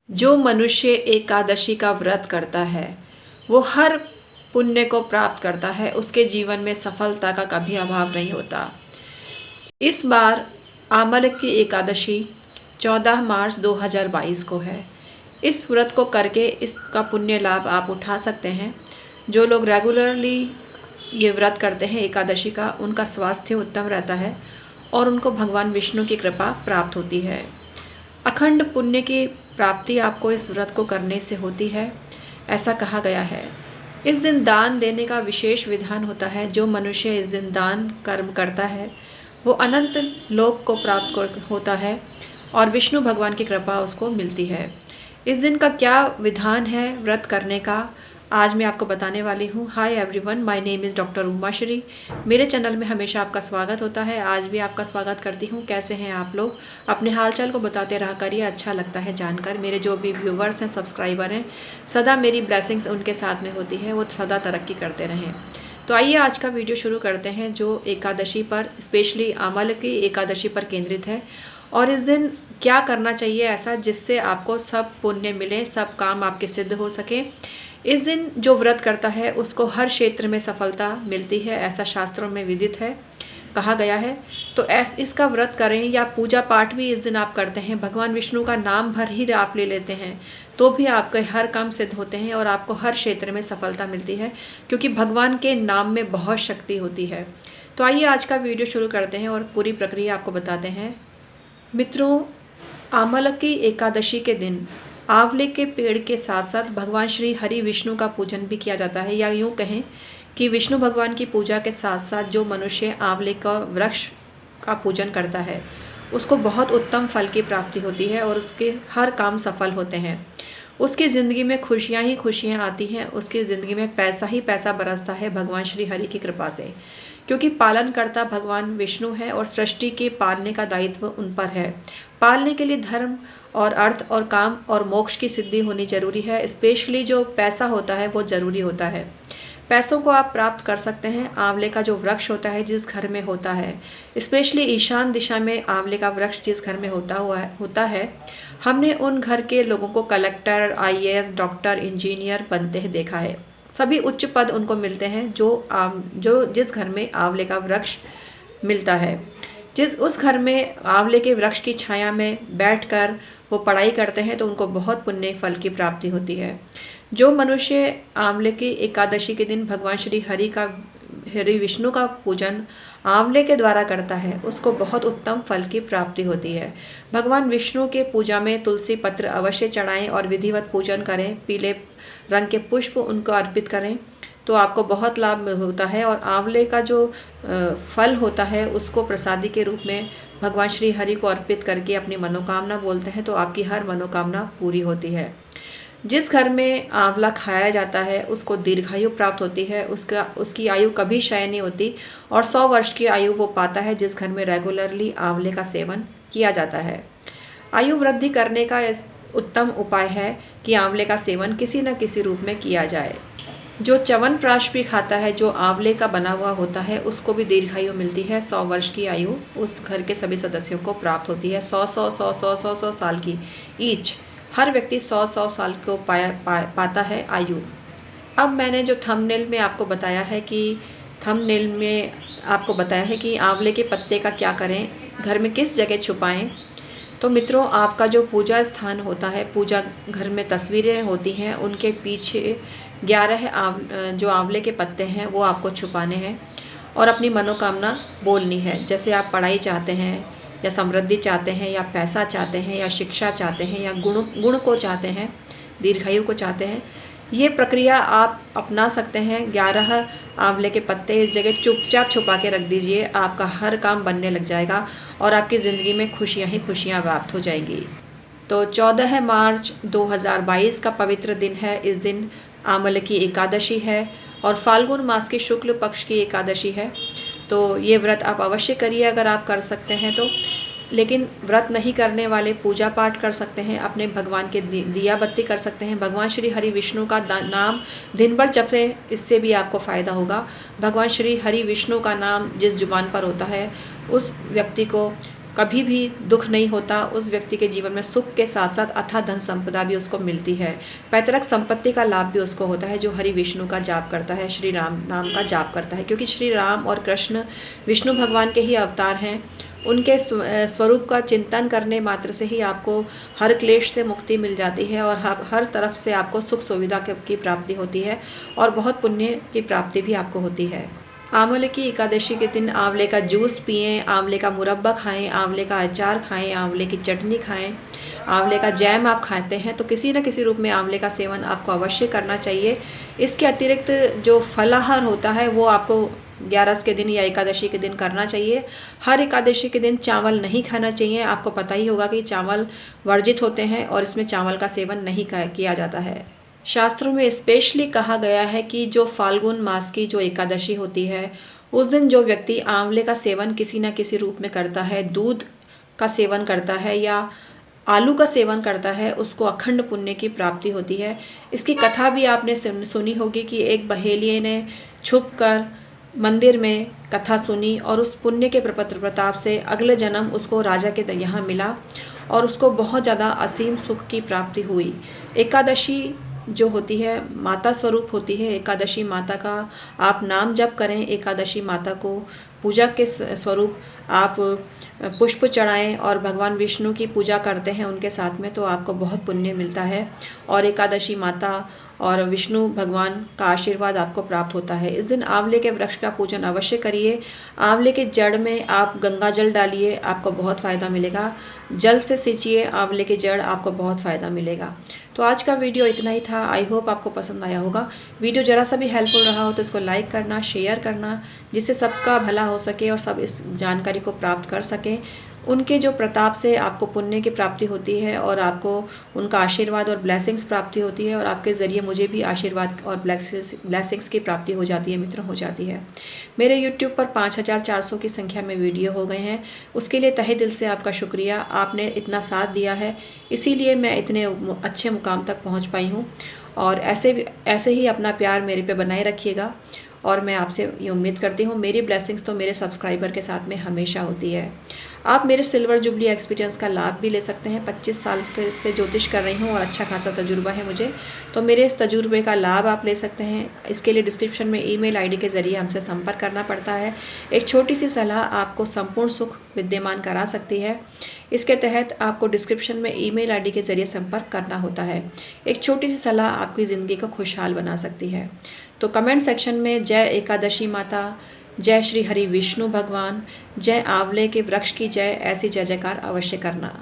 जो मनुष्य एकादशी का व्रत करता है वो हर पुण्य को प्राप्त करता है, उसके जीवन में सफलता का कभी अभाव नहीं होता। इस बार आमल की एकादशी 14 मार्च 2022 को है। इस व्रत को करके इसका पुण्य लाभ आप उठा सकते हैं। जो लोग रेगुलरली ये व्रत करते हैं एकादशी का, उनका स्वास्थ्य उत्तम रहता है और उनको भगवान विष्णु की कृपा प्राप्त होती है। अखंड पुण्य की प्राप्ति आपको इस व्रत को करने से होती है, ऐसा कहा गया है। इस दिन दान देने का विशेष विधान होता है। जो मनुष्य इस दिन दान कर्म करता है वो अनंत लोक को प्राप्त होता है और विष्णु भगवान की कृपा उसको मिलती है। इस दिन का क्या विधान है व्रत करने का, आज मैं आपको बताने वाली हूँ। Hi everyone, my name is doctor Umashri. मेरे चैनल में हमेशा आपका स्वागत होता है, आज भी आपका स्वागत करती हूँ। कैसे हैं आप लोग? अपने हालचाल को बताते रहा करिए, अच्छा लगता है जानकर। मेरे जो भी व्यूवर्स हैं, सब्सक्राइबर हैं, सदा मेरी ब्लेसिंग्स उनके साथ में होती है, वो सदा तरक्की करते रहें। तो आइए आज का वीडियो शुरू करते हैं, जो एकादशी पर, स्पेशली आमल की एकादशी पर केंद्रित है। और इस दिन क्या करना चाहिए ऐसा जिससे आपको सब पुण्य मिले, सब काम आपके सिद्ध हो सके। इस दिन जो व्रत करता है उसको हर क्षेत्र में सफलता मिलती है, ऐसा शास्त्रों में विदित है, कहा गया है। तो इसका व्रत करें या पूजा पाठ भी इस दिन आप करते हैं, भगवान विष्णु का नाम भर ही आप ले लेते हैं, तो भी आपके हर काम सिद्ध होते हैं और आपको हर क्षेत्र में सफलता मिलती है, क्योंकि भगवान के नाम में बहुत शक्ति होती है। तो आइए आज का वीडियो शुरू करते हैं और पूरी प्रक्रिया आपको बताते हैं। मित्रों, आमल की एकादशी के दिन आंवले के पेड़ के साथ साथ भगवान श्री हरि विष्णु का पूजन भी किया जाता है, या यूँ कहें कि विष्णु भगवान की पूजा के साथ साथ जो मनुष्य आंवले का वृक्ष का पूजन करता है उसको बहुत उत्तम फल की प्राप्ति होती है और उसके हर काम सफल होते हैं। उसकी ज़िंदगी में खुशियाँ ही खुशियाँ आती हैं, उसकी ज़िंदगी में पैसा ही पैसा बरसता है भगवान श्री हरि की कृपा से, क्योंकि पालनकर्ता भगवान विष्णु है और सृष्टि के पालने का दायित्व उन पर है। पालने के लिए धर्म और अर्थ और काम और मोक्ष की सिद्धि होनी जरूरी है। स्पेशली जो पैसा होता है वो ज़रूरी होता है। पैसों को आप प्राप्त कर सकते हैं आंवले का जो वृक्ष होता है जिस घर में होता है, स्पेशली ईशान दिशा में आंवले का वृक्ष जिस घर में होता है, हमने उन घर के लोगों को कलेक्टर, आईएएस, डॉक्टर, इंजीनियर बनते हैं देखा है। सभी उच्च पद उनको मिलते हैं जो जिस घर में आंवले का वृक्ष मिलता है। उस घर में आंवले के वृक्ष की छाया में बैठकर वो पढ़ाई करते हैं तो उनको बहुत पुण्य फल की प्राप्ति होती है। जो मनुष्य आंवले की एकादशी के दिन भगवान श्री हरि विष्णु का पूजन आंवले के द्वारा करता है उसको बहुत उत्तम फल की प्राप्ति होती है। भगवान विष्णु के पूजा में तुलसी पत्र अवश्य चढ़ाएं और विधिवत पूजन करें। पीले रंग के पुष्प उनको अर्पित करें तो आपको बहुत लाभ होता है। और आंवले का जो फल होता है उसको प्रसादी के रूप में भगवान श्री हरि को अर्पित करके अपनी मनोकामना बोलते हैं तो आपकी हर मनोकामना पूरी होती है। जिस घर में आंवला खाया जाता है उसको दीर्घायु प्राप्त होती है, उसकी आयु कभी क्षय नहीं होती और 100 वर्ष की आयु वो पाता है जिस घर में रेगुलरली आंवले का सेवन किया जाता है। आयु वृद्धि करने का उत्तम उपाय है कि आंवले का सेवन किसी न किसी रूप में किया जाए। जो च्यवनप्राश भी खाता है जो आंवले का बना हुआ होता है उसको भी दीर्घायु मिलती है। 100 वर्ष की आयु उस घर के सभी सदस्यों को प्राप्त होती है। 100 साल की ईच, हर व्यक्ति 100 साल को पाता है आयु। अब मैंने जो थंबनेल में आपको बताया है कि आंवले के पत्ते का क्या करें, घर में किस जगह छुपाएं। तो मित्रों, आपका जो पूजा स्थान होता है, पूजा घर में तस्वीरें होती हैं, उनके पीछे 11 जो आंवले के पत्ते हैं वो आपको छुपाने हैं और अपनी मनोकामना बोलनी है। जैसे आप पढ़ाई चाहते हैं या समृद्धि चाहते हैं या पैसा चाहते हैं या शिक्षा चाहते हैं या गुण को चाहते हैं, दीर्घायु को चाहते हैं, ये प्रक्रिया आप अपना सकते हैं। 11 आंवले के पत्ते इस जगह चुपचाप छुपा के रख दीजिए, आपका हर काम बनने लग जाएगा और आपकी ज़िंदगी में खुशियाँ ही खुशियाँ प्राप्त हो जाएंगी। तो 14 मार्च 2022 का पवित्र दिन है। इस दिन आमल की एकादशी है और फाल्गुन मास की शुक्ल पक्ष की एकादशी है। तो ये व्रत आप अवश्य करिए अगर आप कर सकते हैं तो। लेकिन व्रत नहीं करने वाले पूजा पाठ कर सकते हैं, अपने भगवान के दिया बत्ती कर सकते हैं, भगवान श्री हरि विष्णु का नाम दिन भर जपें, इससे भी आपको फ़ायदा होगा। भगवान श्री हरि विष्णु का नाम जिस जुबान पर होता है उस व्यक्ति को कभी भी दुख नहीं होता, उस व्यक्ति के जीवन में सुख के साथ साथ अथाह धन संपदा भी उसको मिलती है। पैतृक संपत्ति का लाभ भी उसको होता है जो हरि विष्णु का जाप करता है, श्री राम नाम का जाप करता है, क्योंकि श्री राम और कृष्ण विष्णु भगवान के ही अवतार हैं। उनके स्वरूप का चिंतन करने मात्र से ही आपको हर क्लेश से मुक्ति मिल जाती है और हर तरफ से आपको सुख सुविधा की प्राप्ति होती है और बहुत पुण्य की प्राप्ति भी आपको होती है। आंवले की एकादशी के दिन आंवले का जूस पिएं, आंवले का मुरब्बा खाएं, आंवले का अचार खाएं, आंवले की चटनी खाएं, आंवले का जैम आप खाते हैं तो किसी न किसी रूप में आंवले का सेवन आपको अवश्य करना चाहिए। इसके अतिरिक्त जो फलाहार होता है वो आपको 11 के दिन या एकादशी के दिन करना चाहिए। हर एकादशी के दिन चावल नहीं खाना चाहिए। आपको पता ही होगा कि चावल वर्जित होते हैं और इसमें चावल का सेवन नहीं किया जाता है। शास्त्रों में स्पेशली कहा गया है कि जो फाल्गुन मास की जो एकादशी होती है उस दिन जो व्यक्ति आंवले का सेवन किसी न किसी रूप में करता है, दूध का सेवन करता है या आलू का सेवन करता है, उसको अखंड पुण्य की प्राप्ति होती है। इसकी कथा भी आपने सुनी होगी कि एक बहेलिये ने छुपकर मंदिर में कथा सुनी और उस पुण्य के प्रताप से अगले जन्म उसको राजा के यहाँ मिला और उसको बहुत ज़्यादा असीम सुख की प्राप्ति हुई। एकादशी जो होती है माता स्वरूप होती है। एकादशी माता का आप नाम जप करें, एकादशी माता को पूजा के स्वरूप आप पुष्प चढ़ाएं और भगवान विष्णु की पूजा करते हैं उनके साथ में, तो आपको बहुत पुण्य मिलता है और एकादशी माता और विष्णु भगवान का आशीर्वाद आपको प्राप्त होता है। इस दिन आंवले के वृक्ष का पूजन अवश्य करिए। आंवले के जड़ में आप गंगा जल डालिए, आपको बहुत फ़ायदा मिलेगा। जल से सींचिए आंवले के जड़, आपको बहुत फ़ायदा मिलेगा। तो आज का वीडियो इतना ही था। आई होप आपको पसंद आया होगा। वीडियो ज़रा सा भी हेल्पफुल रहा हो तो इसको लाइक करना, शेयर करना, जिससे सबका भला हो सके और सब इस जानकारी को प्राप्त कर सकें। उनके जो प्रताप से आपको पुण्य की प्राप्ति होती है और आपको उनका आशीर्वाद और ब्लेसिंग्स प्राप्ति होती है और आपके ज़रिए मुझे भी आशीर्वाद और ब्लेसिंग्स की प्राप्ति हो जाती है, मित्रों, हो जाती है। मेरे यूट्यूब पर 5400 की संख्या में वीडियो हो गए हैं, उसके लिए तहे दिल से आपका शुक्रिया। आपने इतना साथ दिया है, इसीलिए मैं इतने अच्छे मुकाम तक पहुँच पाई हूँ और ऐसे ही अपना प्यार मेरे पे बनाए रखिएगा और मैं आपसे ये उम्मीद करती हूँ मेरी ब्लेसिंग्स तो मेरे सब्सक्राइबर के साथ में हमेशा होती है। आप मेरे सिल्वर जुबली एक्सपीरियंस का लाभ भी ले सकते हैं। 25 साल से ज्योतिष कर रही हूँ और अच्छा खासा तजुर्बा है मुझे, तो मेरे इस तजुर्बे का लाभ आप ले सकते हैं। इसके लिए डिस्क्रिप्शन में ईमेल आईडी के ज़रिए हमसे संपर्क करना पड़ता है। एक छोटी सी सलाह आपको संपूर्ण सुख विद्यमान करा सकती है। इसके तहत आपको डिस्क्रिप्शन में ईमेल आईडी के ज़रिए संपर्क करना होता है। एक छोटी सी सलाह आपकी ज़िंदगी को खुशहाल बना सकती है। तो कमेंट सेक्शन में जय एकादशी माता, जय श्री हरि विष्णु भगवान, जय आंवले के वृक्ष की जय, ऐसी जय जयकार अवश्य करना।